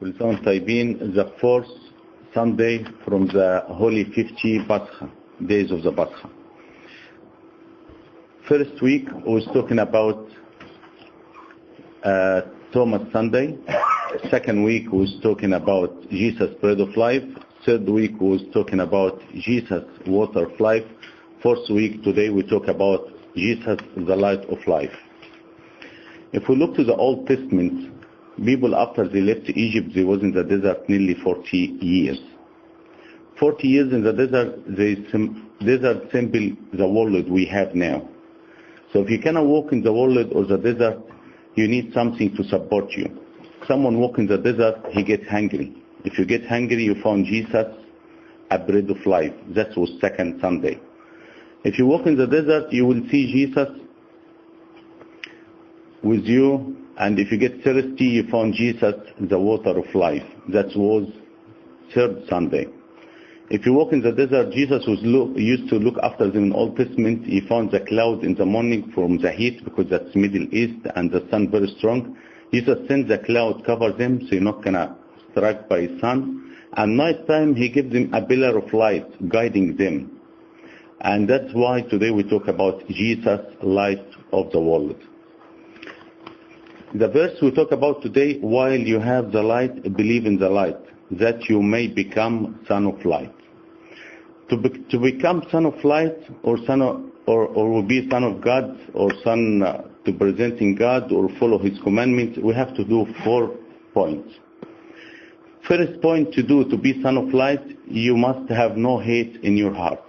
كل سنة وانتم طيبين. The fourth Sunday from the Holy 50 Pascha, days of the Pascha. First week we was talking about Thomas Sunday. Second week we was talking about Jesus, bread of life. Third week we was talking about Jesus, water of life. Fourth week today we talk about Jesus, the light of life. If we look to the Old Testament, people after they left Egypt, they was in the desert nearly 40 years. 40 years in the desert, desert simple the world we have now. So if you cannot walk in the world or the desert, you need something to support you. Someone walk in the desert, he gets hungry. If you get hungry, you found Jesus, a bread of life. That was second Sunday. If you walk in the desert, you will see Jesus with you. And if you get thirsty, you found Jesus, the water of life. That was third Sunday. If you walk in the desert, Jesus used to look after them in Old Testament. He found the cloud in the morning from the heat, because that's Middle East and the sun very strong. Jesus sends the cloud, cover them, so you're not going to struck by sun. And night time, he gives them a pillar of light, guiding them. And that's why today we talk about Jesus, light of the world. The verse we talk about today, while you have the light, believe in the light, that you may become son of light. To become son of light, or will be son of God, or son to presenting God, or follow his commandments, we have to do 4 points. First point to be son of light, you must have no hate in your heart.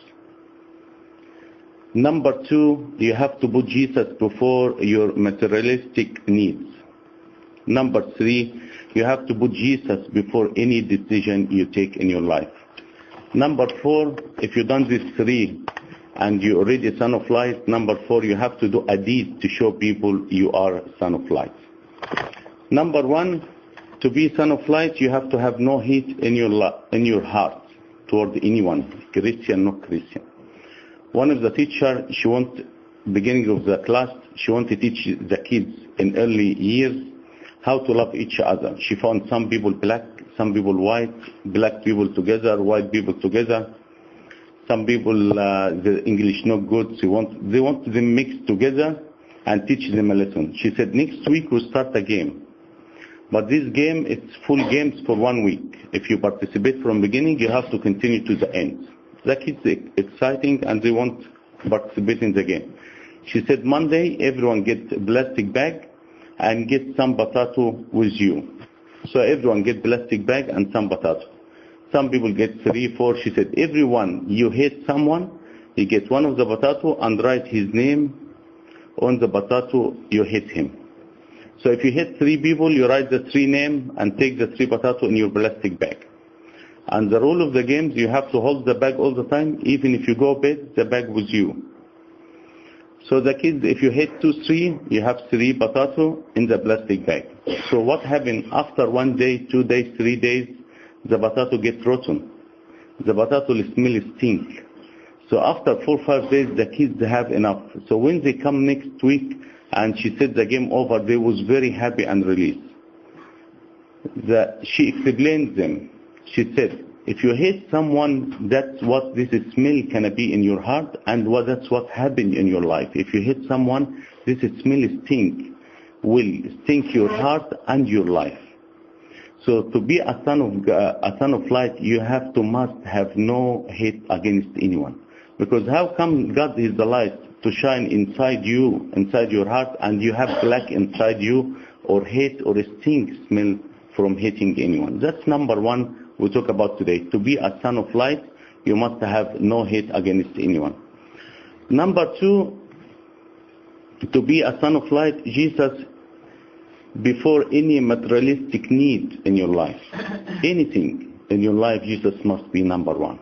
Number 2, you have to put Jesus before your materialistic needs. Number 3, you have to put Jesus before any decision you take in your life. Number 4, if you've done these 3 and you're already a son of light, number 4, you have to do a deed to show people you are son of light. Number 1, to be son of light, you have to have no hate in your heart toward anyone, Christian, not Christian. One of the teachers, beginning of the class, she wanted to teach the kids in early years how to love each other. She found some people black, some people white, black people together, white people together. Some people, the English not good, they want them mixed together and teach them a lesson. She said, next week we'll start a game. But this game, it's full games for 1 week. If you participate from beginning, you have to continue to the end. The kids are exciting and they want to participate in the game. She said, Monday, everyone get a plastic bag and get some potato with you. So everyone get plastic bag and some potato. Some people get 3, 4. She said, everyone, you hate someone, you get one of the potato and write his name on the potato, you hate him. So if you hate 3 people, you write the 3 name and take the 3 potato in your plastic bag. And the rule of the games, you have to hold the bag all the time, even if you go bed, the bag with you. So the kids, if you hit 2, 3, you have 3 potato in the plastic bag. So what happened after 1 day, 2 days, 3 days, the potato get rotten. The potato smell stink. So after 4, 5 days, the kids have enough. So when they come next week, and she said the game over, they was very happy and released. She explained them. She said, if you hate someone, that's what this smell can be in your heart, and that's what happened in your life. If you hate someone, this smell will stink your heart and your life. So to be a son of light, you must have no hate against anyone. Because how come God is the light to shine inside you, inside your heart, and you have black inside you, or hate or stink smell from hating anyone? That's number 1. We talk about today. To be a son of light, you must have no hate against anyone. Number 2, to be a son of light, Jesus before any materialistic need in your life. Anything in your life, Jesus must be number 1.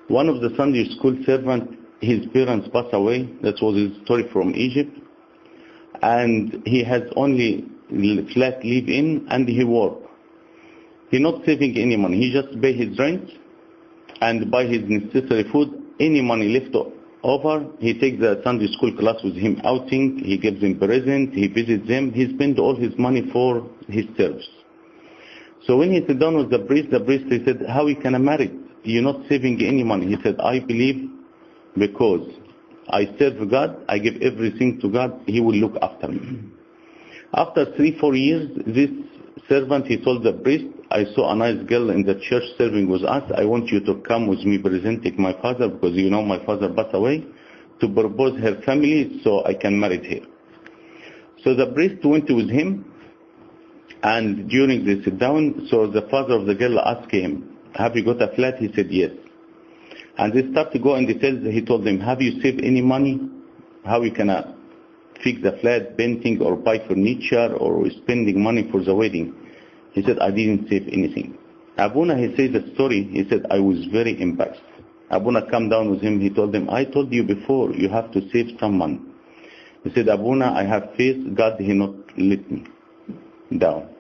One of the Sunday school servants, his parents passed away. That was his story from Egypt. And he has only flat live-in and he work. He's not saving any money. He just pay his rent and buy his necessary food. Any money left over, he takes the Sunday school class with him outing. He gives them present. He visits them. He spends all his money for his service. So when he sat down with the priest he said, how you can marry? You're not saving any money. He said, I believe because I serve God, I give everything to God, He will look after me. After 3-4 years, this servant, he told the priest, I saw a nice girl in the church serving with us. I want you to come with me presenting my father, because you know my father passed away, to propose her family so I can marry her. So the priest went with him, and during the sit down, so the father of the girl asked him, have you got a flat? He said yes. And they started to go in details. He told them, have you saved any money? How you can fix the flat, painting, or buy furniture, or spending money for the wedding? He said, I didn't save anything. Abuna, he said the story, he said, I was very embarrassed. Abuna come down with him, he told them, I told you before, you have to save some money. He said, Abuna, I have faith, God, He not let me down.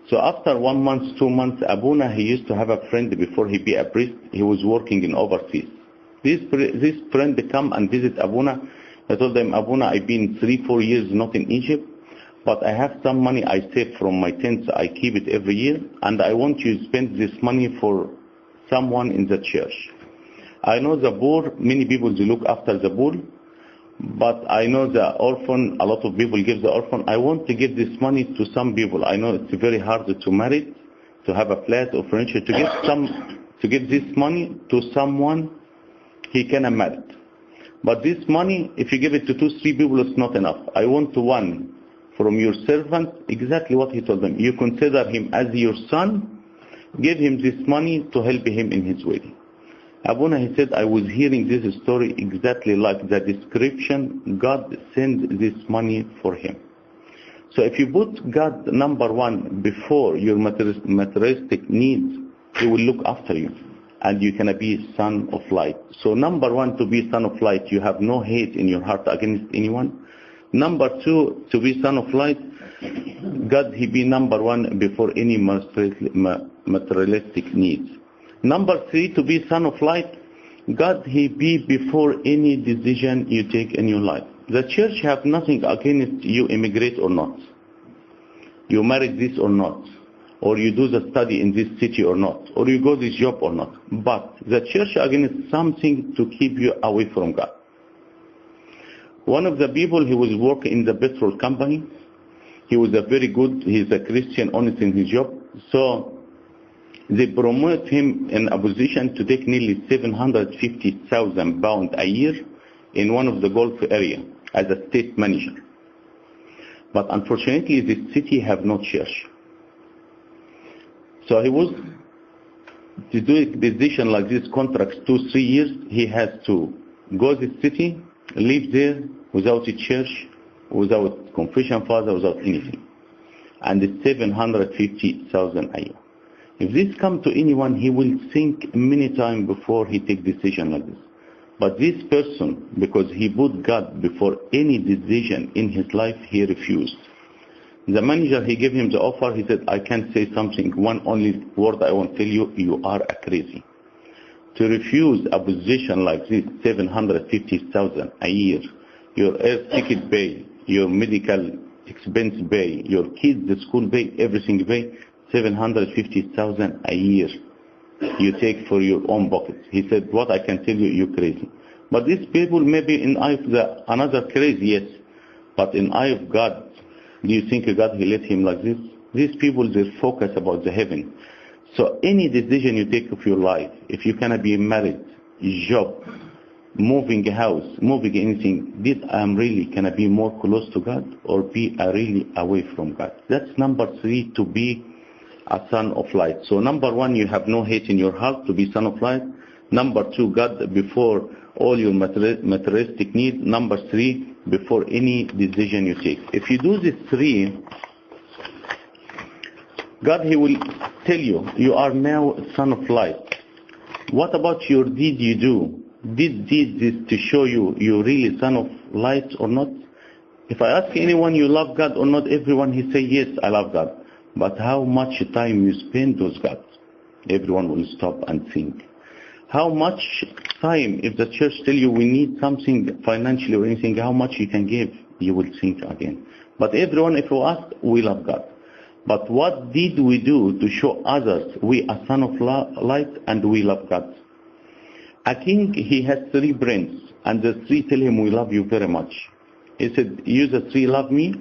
So after 1 month, 2 months, Abuna, he used to have a friend before he be a priest. He was working in overseas. This friend come and visit Abuna. I told them, Abuna, I've been 3-4 years not in Egypt, but I have some money I save from my tents. I keep it every year, and I want you to spend this money for someone in the church. I know the poor, many people they look after the poor, but I know the orphan, a lot of people give the orphan. I want to give this money to some people. I know it's very hard to marry, to have a flat or furniture, to give this money to someone he can marry. But this money, if you give it to 2-3 people, it's not enough. I want one from your servant, exactly what he told them. You consider him as your son, give him this money to help him in his wedding. Abuna, he said, I was hearing this story exactly like the description. God sent this money for him. So if you put God number one before your materialistic needs, He will look after you, and you can be son of light. So number one, to be son of light, you have no hate in your heart against anyone. Number two, to be son of light, God, He be number one before any materialistic needs. Number three, to be son of light, God, He be before any decision you take in your life. The church have nothing against you immigrate or not, you marry this or not, or you do the study in this city or not, or you go this job or not. But the church against something to keep you away from God. One of the people, he was working in the petrol company. He was he's a Christian, honest in his job. So they promote him in a position to take nearly 750,000 pounds a year in one of the Gulf area as a state manager. But unfortunately, this city have no church. So he was to do a decision like this, contracts 2-3 years. He has to go to the city, live there without a church, without confession father, without anything, and it's 750,000 a year. If this come to anyone, he will think many times before he take decision like this. But this person, because he put God before any decision in his life, he refused. The manager, he gave him the offer. He said, I can't say something. One only word I want to tell you, you are a crazy. To refuse a position like this, 750,000 a year, your air ticket pay, your medical expense pay, your kids, the school pay, everything pay, 750,000 a year you take for your own pockets. He said, what I can tell you, you're crazy. But these people maybe in eye of another crazy, yes, but in eye of God, do you think God, He let him like this? These people, they focus about the heaven. So any decision you take of your life, if you cannot be married, job, moving a house, moving anything, did I really can I be more close to God, or be really away from God? That's number three, to be a son of light. So number one, you have no hate in your heart, to be son of light. Number two, God before all your materialistic needs. Number three, before any decision you take. If you do these three, God, He will tell you, you are now son of light. What about your deed you do? Did this to show you you're really son of light or not? If I ask anyone, you love God or not, everyone he say, yes, I love God. But how much time you spend with God? Everyone will stop and think. How much time, if the church tell you we need something financially or anything, how much you can give? You will think again. But everyone, if you ask, we love God. But what did we do to show others we are son of light and we love God? A king, he has 3 princes, and the 3 tell him, we love you very much. He said, you the 3 love me?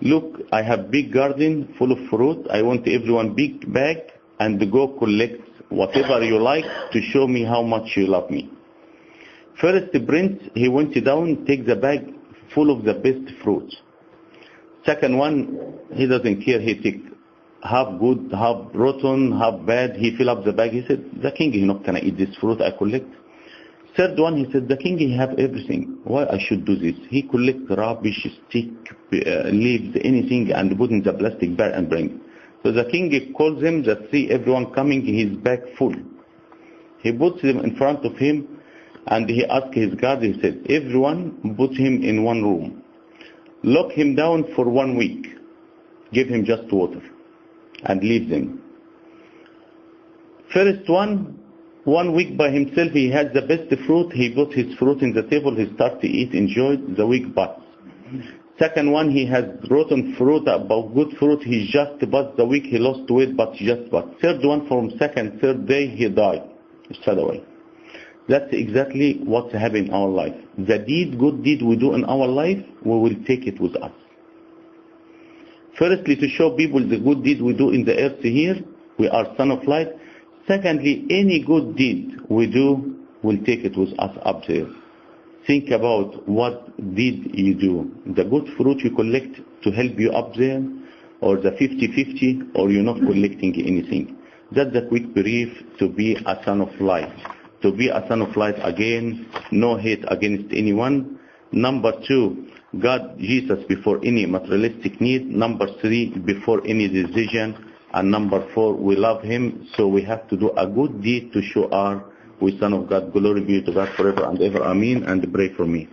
Look, I have big garden full of fruit. I want everyone big bag and go collect whatever you like to show me how much you love me. First prince, he went down, take the bag full of the best fruit. Second one, he doesn't care. He take half good, half rotten, half bad. He fill up the bag. He said, the king is not going to eat this fruit I collect. Third one, he said, the king he have everything. Why I should do this? He collect rubbish, stick, leaves, anything, and put in the plastic bag and bring. So the king calls him, the 3, everyone coming, his bag full. He puts them in front of him, and he asked his guard, he said, everyone put him in one room. Lock him down for 1 week. Give him just water. And leave them. First one, 1 week by himself, he has the best fruit. He put his fruit in the table. He started to eat, enjoyed. The week passed. Second one, he has rotten fruit, about good fruit. He just passed the week. He lost weight, but just passed. Third one, from second, third day, he died. Straight away. That's exactly what's happening in our life. The good deed we do in our life, we will take it with us. Firstly, to show people the good deed we do in the earth here, we are son of light. Secondly, any good deed we do, we'll take it with us up there. Think about what deed you do. The good fruit you collect to help you up there, or the 50-50, or you're not collecting anything. That's the quick brief to be a son of light. To be a son of light, again, no hate against anyone. Number 2, God, Jesus before any materialistic need. Number 3, before any decision. And number 4, we love him, so we have to do a good deed to show we son of God. Glory be to God forever and ever. Amen. And pray for me.